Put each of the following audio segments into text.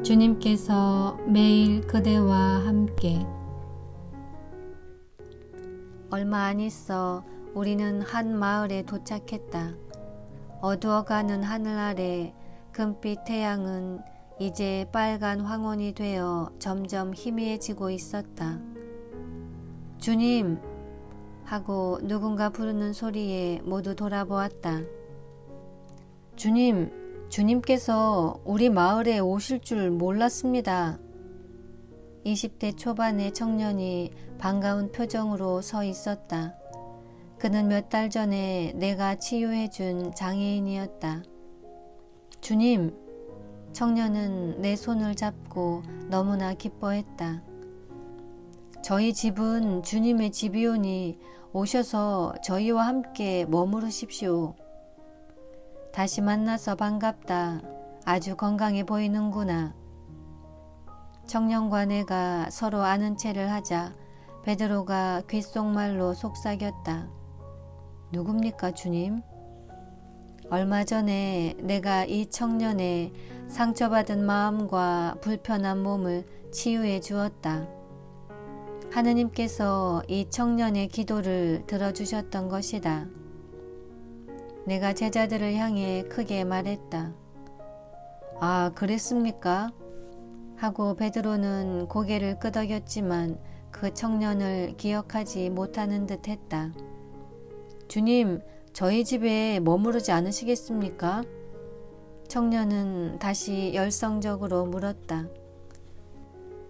주님께서 매일 그대와 함께. 얼마 안 있어 우리는 한 마을에 도착했다. 어두워가는 하늘 아래 금빛 태양은 이제 빨간 황혼이 되어 점점 희미해지고 있었다. 주님! 하고 누군가 부르는 소리에 모두 돌아보았다. 주님께서 우리 마을에 오실 줄 몰랐습니다. 20대 초반의 청년이 반가운 표정으로 서 있었다. 그는 몇 달 전에 내가 치유해준 장애인이었다. 주님! 청년은 내 손을 잡고 너무나 기뻐했다. 저희 집은 주님의 집이오니 오셔서 저희와 함께 머무르십시오. 다시 만나서 반갑다. 아주 건강해 보이는구나. 청년과 내가 서로 아는 체를 하자 베드로가 귓속말로 속삭였다. 누굽니까, 주님? 얼마 전에 내가 이 청년의 상처받은 마음과 불편한 몸을 치유해 주었다. 하느님께서 이 청년의 기도를 들어주셨던 것이다. 내가 제자들을 향해 크게 말했다. 아, 그랬습니까? 하고 베드로는 고개를 끄덕였지만 그 청년을 기억하지 못하는 듯 했다. 주님, 저희 집에 머무르지 않으시겠습니까? 청년은 다시 열성적으로 물었다.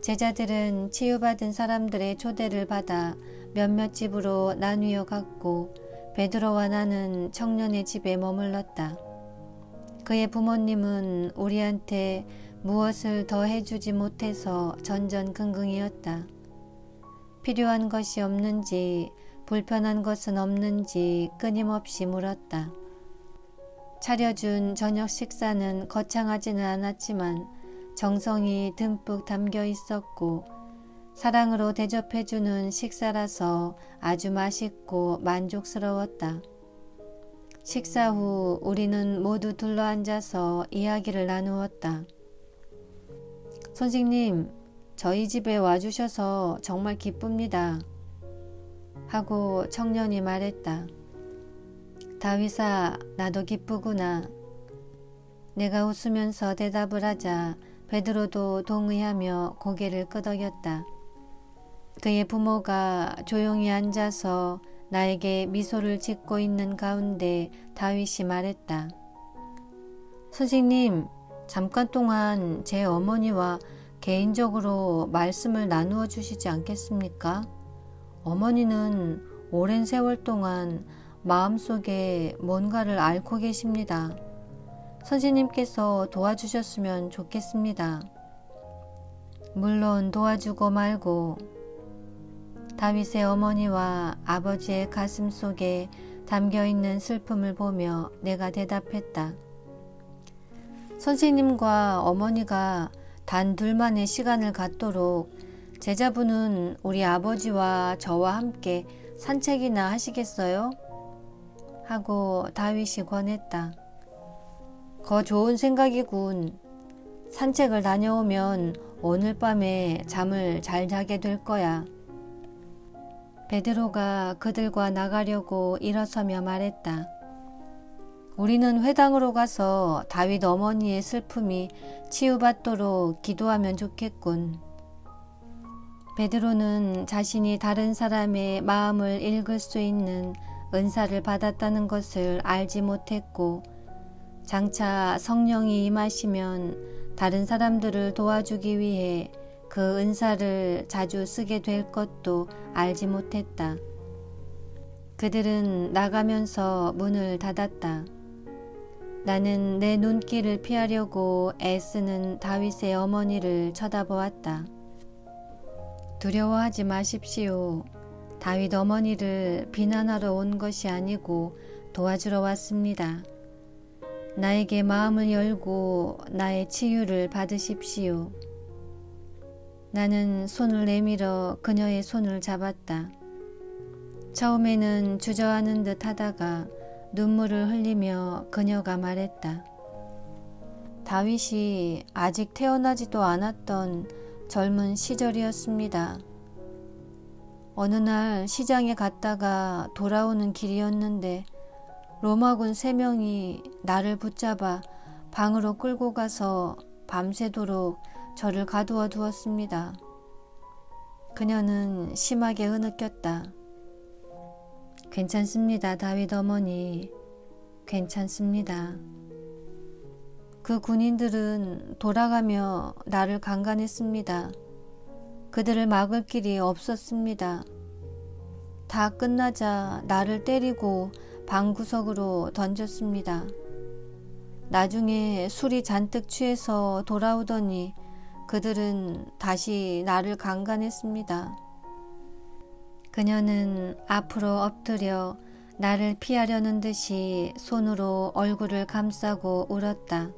제자들은 치유받은 사람들의 초대를 받아 몇몇 집으로 나뉘어 갔고 베드로와 나는 청년의 집에 머물렀다. 그의 부모님은 우리한테 무엇을 더 해주지 못해서 전전긍긍이었다. 필요한 것이 없는지 불편한 것은 없는지 끊임없이 물었다. 차려준 저녁 식사는 거창하지는 않았지만 정성이 듬뿍 담겨 있었고 사랑으로 대접해주는 식사라서 아주 맛있고 만족스러웠다. 식사 후 우리는 모두 둘러앉아서 이야기를 나누었다. 선생님, 저희 집에 와주셔서 정말 기쁩니다. 하고 청년이 말했다. 다윗아, 나도 기쁘구나. 내가 웃으면서 대답을 하자 베드로도 동의하며 고개를 끄덕였다. 그의 부모가 조용히 앉아서 나에게 미소를 짓고 있는 가운데 다윗이 말했다. 선생님, 잠깐 동안 제 어머니와 개인적으로 말씀을 나누어 주시지 않겠습니까? 어머니는 오랜 세월 동안 마음속에 뭔가를 앓고 계십니다. 선생님께서 도와주셨으면 좋겠습니다. 물론 도와주고 말고. 다윗의 어머니와 아버지의 가슴 속에 담겨있는 슬픔을 보며 내가 대답했다. 선생님과 어머니가 단 둘만의 시간을 갖도록 제자분은 우리 아버지와 저와 함께 산책이나 하시겠어요? 하고 다윗이 권했다. 거 좋은 생각이군. 산책을 다녀오면 오늘 밤에 잠을 잘 자게 될 거야. 베드로가 그들과 나가려고 일어서며 말했다. 우리는 회당으로 가서 다윗 어머니의 슬픔이 치유받도록 기도하면 좋겠군. 베드로는 자신이 다른 사람의 마음을 읽을 수 있는 은사를 받았다는 것을 알지 못했고 장차 성령이 임하시면 다른 사람들을 도와주기 위해 그 은사를 자주 쓰게 될 것도 알지 못했다. 그들은 나가면서 문을 닫았다. 나는 내 눈길을 피하려고 애쓰는 다윗의 어머니를 쳐다보았다. 두려워하지 마십시오. 다윗 어머니를 비난하러 온 것이 아니고 도와주러 왔습니다. 나에게 마음을 열고 나의 치유를 받으십시오. 나는 손을 내밀어 그녀의 손을 잡았다. 처음에는 주저하는 듯 하다가 눈물을 흘리며 그녀가 말했다. 다윗이 아직 태어나지도 않았던 젊은 시절이었습니다. 어느 날 시장에 갔다가 돌아오는 길이었는데 로마군 3명이 나를 붙잡아 방으로 끌고 가서 밤새도록 저를 가두어 두었습니다. 그녀는 심하게 흐느꼈다. 괜찮습니다, 다윗 어머니. 괜찮습니다. 그 군인들은 돌아가며 나를 강간했습니다. 그들을 막을 길이 없었습니다. 다 끝나자 나를 때리고 방구석으로 던졌습니다. 나중에 술이 잔뜩 취해서 돌아오더니 그들은 다시 나를 강간했습니다. 그녀는 앞으로 엎드려 나를 피하려는 듯이 손으로 얼굴을 감싸고 울었다.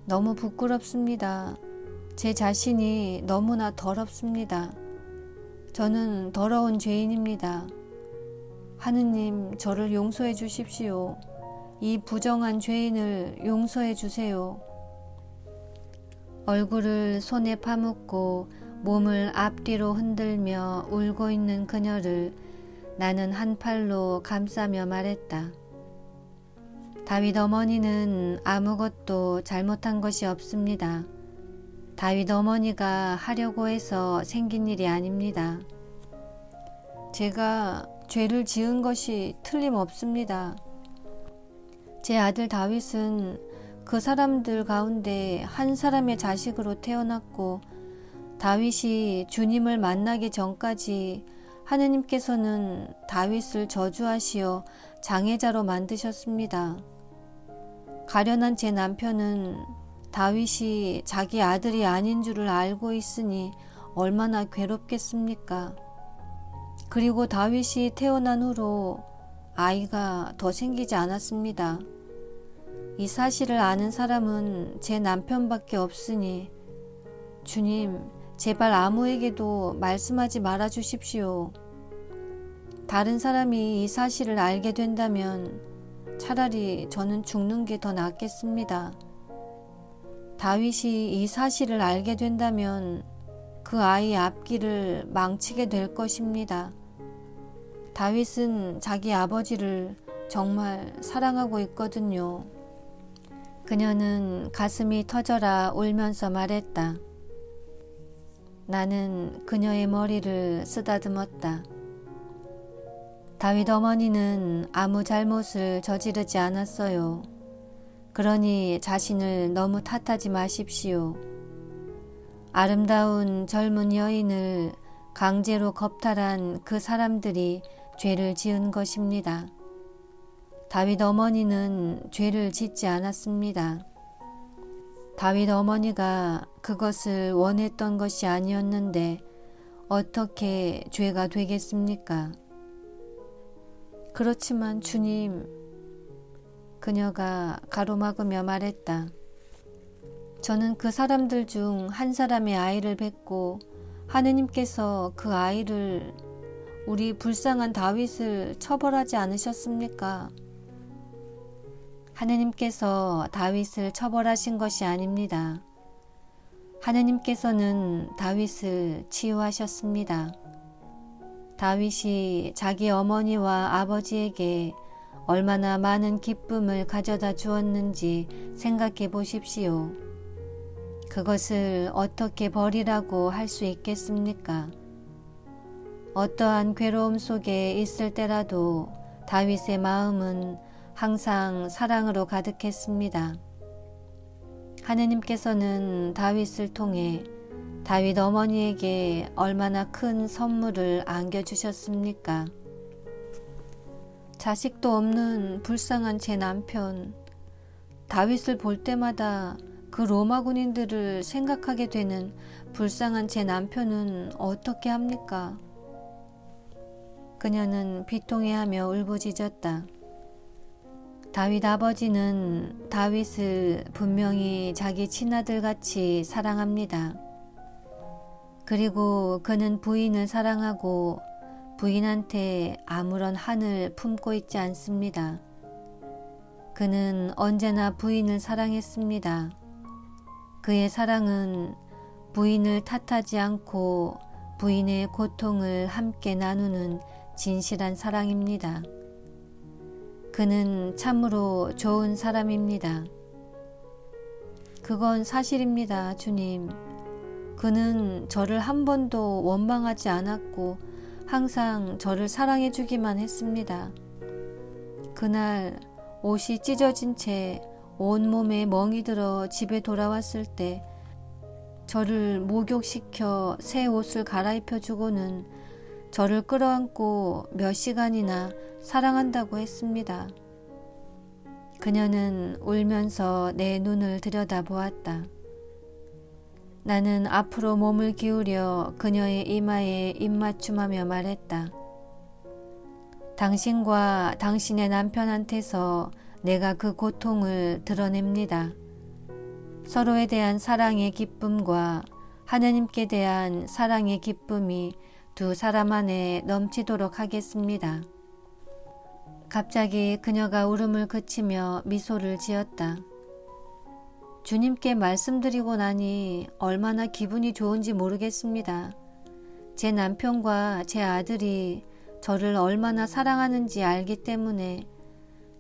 너무 부끄럽습니다. 제 자신이 너무나 더럽습니다. 저는 더러운 죄인입니다. 하느님, 저를 용서해 주십시오. 이 부정한 죄인을 용서해 주세요. 얼굴을 손에 파묻고 몸을 앞뒤로 흔들며 울고 있는 그녀를 나는 한 팔로 감싸며 말했다. 다윗 어머니는 아무것도 잘못한 것이 없습니다. 다윗 어머니가 하려고 해서 생긴 일이 아닙니다. 제가 죄를 지은 것이 틀림없습니다. 제 아들 다윗은 그 사람들 가운데 한 사람의 자식으로 태어났고 다윗이 주님을 만나기 전까지 하느님께서는 다윗을 저주하시어 장애자로 만드셨습니다. 가련한 제 남편은 다윗이 자기 아들이 아닌 줄을 알고 있으니 얼마나 괴롭겠습니까? 그리고 다윗이 태어난 후로 아이가 더 생기지 않았습니다. 이 사실을 아는 사람은 제 남편밖에 없으니 주님, 제발 아무에게도 말씀하지 말아 주십시오. 다른 사람이 이 사실을 알게 된다면 차라리 저는 죽는 게 더 낫겠습니다. 다윗이 이 사실을 알게 된다면 그 아이 앞길을 망치게 될 것입니다. 다윗은 자기 아버지를 정말 사랑하고 있거든요. 그녀는 가슴이 터져라 울면서 말했다. 나는 그녀의 머리를 쓰다듬었다. 다윗 어머니는 아무 잘못을 저지르지 않았어요. 그러니 자신을 너무 탓하지 마십시오. 아름다운 젊은 여인을 강제로 겁탈한 그 사람들이 죄를 지은 것입니다. 다윗 어머니는 죄를 짓지 않았습니다. 다윗 어머니가 그것을 원했던 것이 아니었는데 어떻게 죄가 되겠습니까? 그렇지만 주님, 그녀가 가로막으며 말했다. 저는 그 사람들 중 한 사람의 아이를 뵙고 하느님께서 그 아이를 우리 불쌍한 다윗을 처벌하지 않으셨습니까? 하느님께서 다윗을 처벌하신 것이 아닙니다. 하느님께서는 다윗을 치유하셨습니다. 다윗이 자기 어머니와 아버지에게 얼마나 많은 기쁨을 가져다 주었는지 생각해 보십시오. 그것을 어떻게 버리라고 할 수 있겠습니까? 어떠한 괴로움 속에 있을 때라도 다윗의 마음은 항상 사랑으로 가득했습니다. 하느님께서는 다윗을 통해 다윗 어머니에게 얼마나 큰 선물을 안겨주셨습니까? 자식도 없는 불쌍한 제 남편, 다윗을 볼 때마다 그 로마 군인들을 생각하게 되는 불쌍한 제 남편은 어떻게 합니까? 그녀는 비통해하며 울부짖었다. 다윗 아버지는 다윗을 분명히 자기 친아들같이 사랑합니다. 그리고 그는 부인을 사랑하고 부인한테 아무런 한을 품고 있지 않습니다. 그는 언제나 부인을 사랑했습니다. 그의 사랑은 부인을 탓하지 않고 부인의 고통을 함께 나누는 진실한 사랑입니다. 그는 참으로 좋은 사람입니다. 그건 사실입니다, 주님. 그는 저를 한 번도 원망하지 않았고 항상 저를 사랑해 주기만 했습니다. 그날 옷이 찢어진 채 온몸에 멍이 들어 집에 돌아왔을 때 저를 목욕시켜 새 옷을 갈아입혀 주고는 저를 끌어안고 몇 시간이나 사랑한다고 했습니다. 그녀는 울면서 내 눈을 들여다보았다. 나는 앞으로 몸을 기울여 그녀의 이마에 입맞춤하며 말했다. 당신과 당신의 남편한테서 내가 그 고통을 드러냅니다. 서로에 대한 사랑의 기쁨과 하느님께 대한 사랑의 기쁨이 두 사람 안에 넘치도록 하겠습니다. 갑자기 그녀가 울음을 그치며 미소를 지었다. 주님께 말씀드리고 나니 얼마나 기분이 좋은지 모르겠습니다. 제 남편과 제 아들이 저를 얼마나 사랑하는지 알기 때문에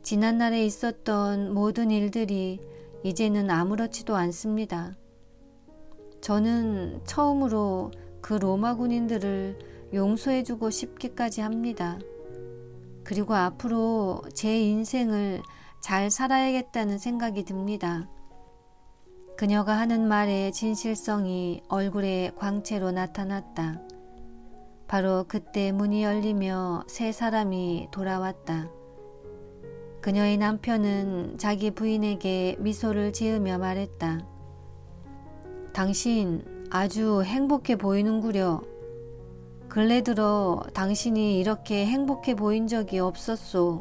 지난날에 있었던 모든 일들이 이제는 아무렇지도 않습니다. 저는 처음으로 그 로마 군인들을 용서해주고 싶기까지 합니다. 그리고 앞으로 제 인생을 잘 살아야겠다는 생각이 듭니다. 그녀가 하는 말의 진실성이 얼굴에 광채로 나타났다. 바로 그때 문이 열리며 세 사람이 돌아왔다. 그녀의 남편은 자기 부인에게 미소를 지으며 말했다. 당신 아주 행복해 보이는구려. 근래 들어 당신이 이렇게 행복해 보인 적이 없었소.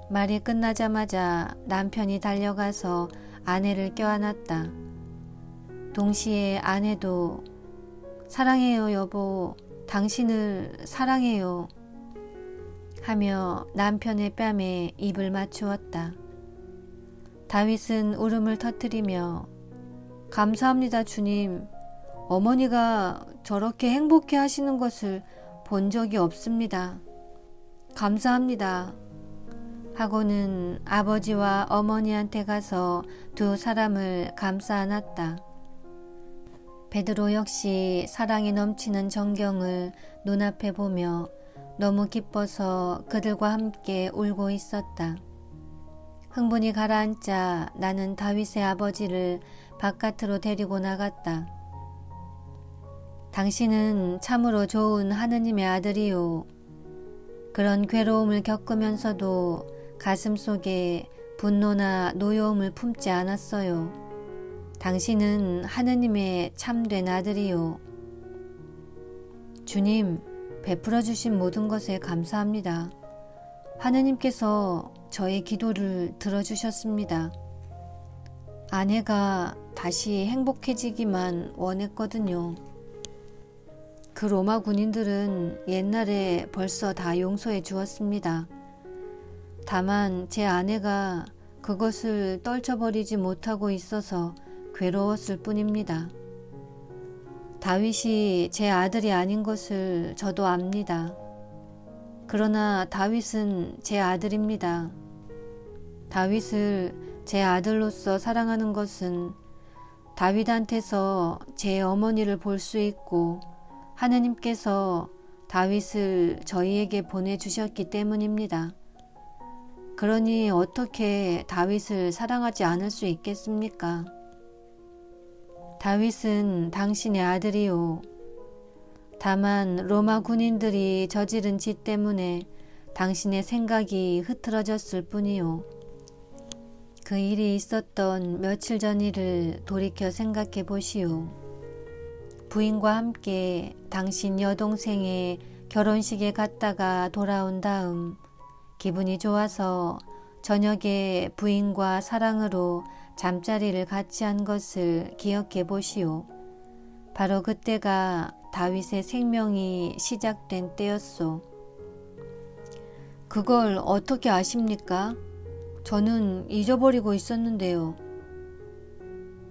말이 끝나자마자 남편이 달려가서 아내를 껴안았다. 동시에 아내도 사랑해요 여보, 당신을 사랑해요 하며 남편의 뺨에 입을 맞추었다. 다윗은 울음을 터뜨리며 감사합니다 주님. 어머니가 저렇게 행복해 하시는 것을 본 적이 없습니다. 감사합니다. 하고는 아버지와 어머니한테 가서 두 사람을 감싸 안았다. 베드로 역시 사랑이 넘치는 전경을 눈앞에 보며 너무 기뻐서 그들과 함께 울고 있었다. 흥분이 가라앉자 나는 다윗의 아버지를 바깥으로 데리고 나갔다. 당신은 참으로 좋은 하느님의 아들이요. 그런 괴로움을 겪으면서도 가슴 속에 분노나 노여움을 품지 않았어요. 당신은 하느님의 참된 아들이요. 주님, 베풀어 주신 모든 것에 감사합니다. 하느님께서 저의 기도를 들어주셨습니다. 아내가 다시 행복해지기만 원했거든요. 그 로마 군인들은 옛날에 벌써 다 용서해 주었습니다. 다만 제 아내가 그것을 떨쳐버리지 못하고 있어서 괴로웠을 뿐입니다. 다윗이 제 아들이 아닌 것을 저도 압니다. 그러나 다윗은 제 아들입니다. 다윗을 제 아들로서 사랑하는 것은 다윗한테서 제 어머니를 볼 수 있고 하느님께서 다윗을 저희에게 보내주셨기 때문입니다. 그러니 어떻게 다윗을 사랑하지 않을 수 있겠습니까? 다윗은 당신의 아들이요. 다만 로마 군인들이 저지른 짓 때문에 당신의 생각이 흐트러졌을 뿐이요. 그 일이 있었던 며칠 전 일을 돌이켜 생각해 보시오. 부인과 함께 당신 여동생의 결혼식에 갔다가 돌아온 다음 기분이 좋아서 저녁에 부인과 사랑으로 잠자리를 같이 한 것을 기억해 보시오. 바로 그때가 다윗의 생명이 시작된 때였소. 그걸 어떻게 아십니까? 저는 잊어버리고 있었는데요.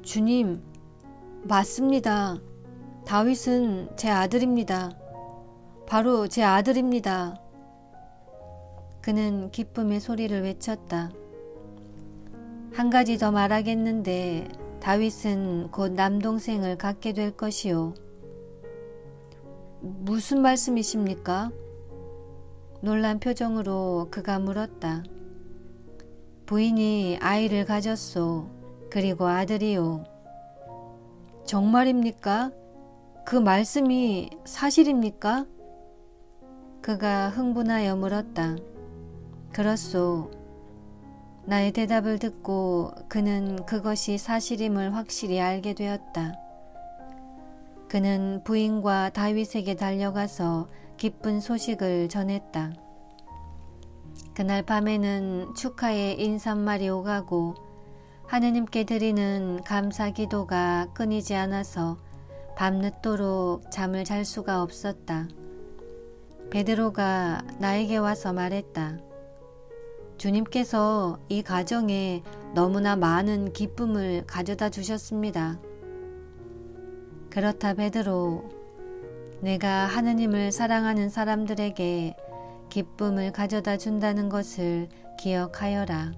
주님, 맞습니다. 다윗은 제 아들입니다. 바로 제 아들입니다. 그는 기쁨의 소리를 외쳤다. 한 가지 더 말하겠는데 다윗은 곧 남동생을 갖게 될 것이요. 무슨 말씀이십니까? 놀란 표정으로 그가 물었다. 부인이 아이를 가졌소. 그리고 아들이요. 정말입니까? 그 말씀이 사실입니까? 그가 흥분하여 물었다. 그렇소. 나의 대답을 듣고 그는 그것이 사실임을 확실히 알게 되었다. 그는 부인과 다윗에게 달려가서 기쁜 소식을 전했다. 그날 밤에는 축하의 인사말이 오가고 하느님께 드리는 감사 기도가 끊이지 않아서 밤늦도록 잠을 잘 수가 없었다. 베드로가 나에게 와서 말했다. 주님께서 이 가정에 너무나 많은 기쁨을 가져다 주셨습니다. 그렇다 베드로, 내가 하느님을 사랑하는 사람들에게 기쁨을 가져다 준다는 것을 기억하여라.